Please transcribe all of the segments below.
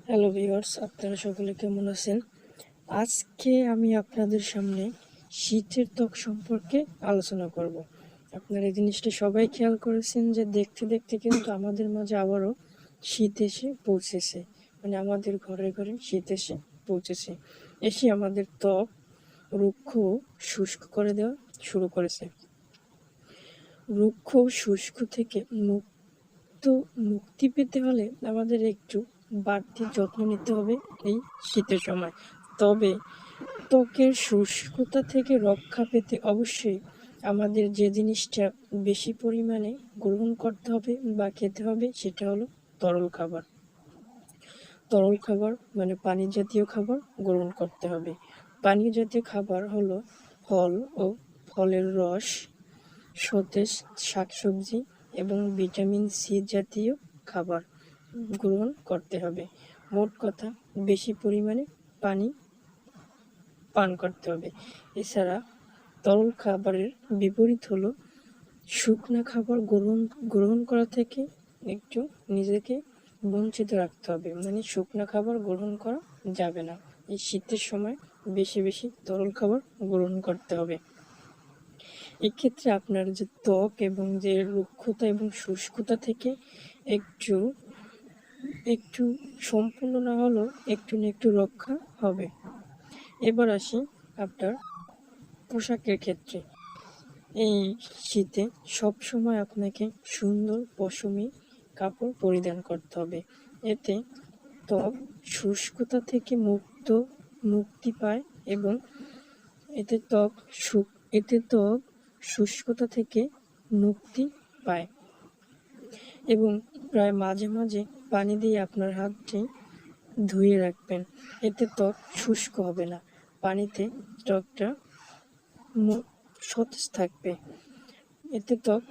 Hello viewers, আপনারা সকলে কেমন আছেন? আজকে আমি আপনাদের সামনে শীতের ত্বক সম্পর্কে আলোচনা করব। আপনারা এই জিনিসটা সবাই খেয়াল করেছেন যে দেখতে দেখতে কিন্তু আমাদের মাঝে আবারও শীত এসে পৌঁছেছে। মানে আমাদের ঘরে ঘরে শীত এসে পৌঁছেছে। এসে আমাদের ত্বক রুক্ষ শুষ্ক করে দেওয়া শুরু করেছে। রুক্ষ শুষ্ক থেকে মুক্তি পেতে হলে আমাদের একটু বাড়তি যত্ন নিতে হবে এই শীতের সময়। তবে ত্বকের শুষ্কতা থেকে রক্ষা পেতে অবশ্যই আমাদের যে জিনিসটা বেশি পরিমাণে গ্রহণ করতে হবে বা খেতে হবে সেটা হলো তরল খাবার। তরল খাবার মানে পানি জাতীয় খাবার গ্রহণ করতে হবে। পানীয় জাতীয় খাবার হলো ফল ও ফলের রস, সতেজ শাকসবজি এবং ভিটামিন সি জাতীয় খাবার গ্রহণ করতে হবে। মোট কথা বেশি পরিমাণে পানি পান করতে হবে। এছাড়া তরল খাবারের বিপরীত হলো শুকনো খাবার গ্রহণ করা থেকে একটু নিজেকে বঞ্চিত রাখতে হবে। মানে শুকনো খাবার গ্রহণ করা যাবে না। এই শীতের সময় বেশি বেশি তরল খাবার গ্রহণ করতে হবে। এক্ষেত্রে আপনার যে ত্বক এবং যে রুক্ষতা এবং শুষ্কতা থেকে একটু একটু সম্পূর্ণ না হলেও একটু না একটু রক্ষা হবে। এবার আসি আপনার পোশাকের ক্ষেত্রে। এই শীতে সবসময় আপনাকে সুন্দর পশমি কাপড় পরিধান করতে হবে। এতে ত্বক শুষ্কতা থেকে মুক্তি পায় এবং এতে ত্বক শুষ্কতা থেকে মুক্তি পায় এবং প্রায় মাঝে মাঝে পানি দিয়ে আপনার হাতটি ধুয়ে রাখবেন। এতে ত্বক শুষ্ক হবে না, পানিতে ত্বকটা সতেজ থাকবে। এতে ত্বক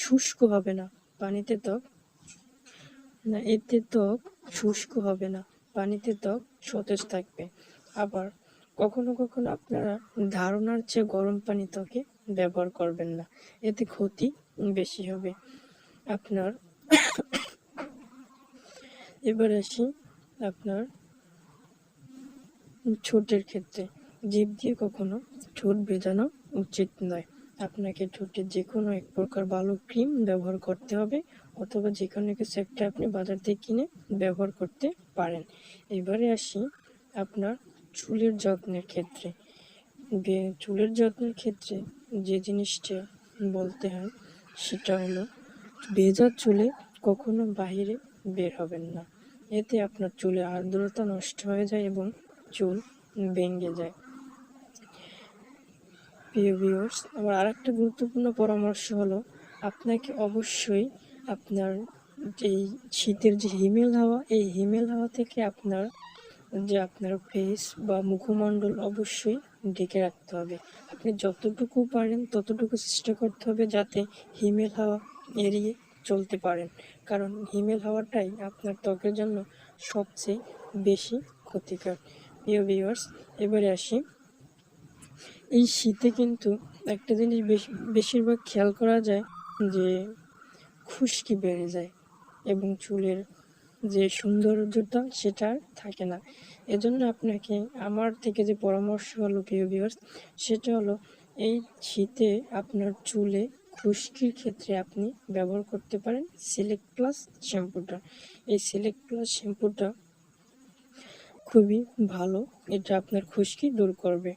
শুষ্ক হবে না, পানিতে ত্বক এতে ত্বক শুষ্ক হবে না, পানিতে ত্বক সতেজ থাকবে। আবার কখনো কখনো আপনারা ধারণার চেয়ে গরম পানি ত্বকে ব্যবহার করবেন না, এতে ক্ষতি বেশি হবে আপনার। এবার আসি আপনার ঠোঁটের ক্ষেত্রে। জিভ দিয়ে কখনো ঠোঁট ভেজানো উচিত নয়। আপনাকে ঠোঁটে যে কোনো এক প্রকার ভালো ক্রিম ব্যবহার করতে হবে, অথবা যে কোনো কিছু একটা আপনি বাজার থেকে কিনে ব্যবহার করতে পারেন। এবারে আসি আপনার চুলের যত্নের ক্ষেত্রে। চুলের যত্নের ক্ষেত্রে যে জিনিসটা বলতে হয় সেটা হলো ভেজা চুলে কখনো বাইরে বের হবেন না। এতে আপনার চুলে আর্দ্রতা নষ্ট হয়ে যায় এবং চুল ভেঙে যায়। প্রিয় ভিউয়ার্স, আমার আরেকটা গুরুত্বপূর্ণ পরামর্শ হলো আপনাকে অবশ্যই আপনার এই শীতের যে হিমেল হাওয়া, এই হিমেল হাওয়া থেকে আপনার ফেস বা মুখমণ্ডল অবশ্যই ঢেকে রাখতে হবে। আপনি যতটুকু পারেন ততটুকু চেষ্টা করতে হবে যাতে হিমেল হাওয়া এড়িয়ে চলতে পারেন, কারণ হিমেল হাওয়াটাই আপনার ত্বকের জন্য সবচেয়ে বেশি ক্ষতিকর। প্রিয় ভিউয়ার্স, এবারে আসি এই শীতে কিন্তু একটা জিনিস বেশিরভাগ খেয়াল করা যায় যে খুশকি বেড়ে যায় এবং চুলের যে সৌন্দর্যতা সেটা আর থাকে না। এজন্য আপনাকে আমার থেকে যে পরামর্শ হলো প্রিয় ভিউয়ার্স, সেটা হলো এই শীতে আপনার চুলে খুশকির ক্ষেত্রে আপনি ব্যবহার করতে পারেন সিলেক্ট প্লাস শ্যাম্পুটা। এই সিলেক্ট প্লাস শ্যাম্পুটা খুবই ভালো, এটা আপনার খুশকি দূর করবে।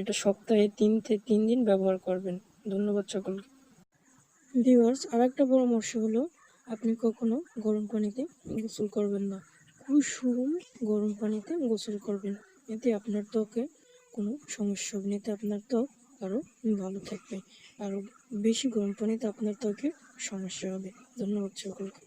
এটা সপ্তাহে 3 দিন ব্যবহার করবেন। ধন্যবাদ সকলকে। ভিউয়ার্স, আর একটা পরামর্শ হলো আপনি কখনো গরম পানিতে গোসল করবেন না, কুসুম গরম পানিতে গোসল করবেন। এতে আপনার ত্বকে কোনো সমস্যা হবে না, এতে আপনার ত্বক আরও ভালো থাকবে। আরও বেশি গরম পানিতে আপনার ত্বকে সমস্যা হবে। ধন্যবাদ সকলকে।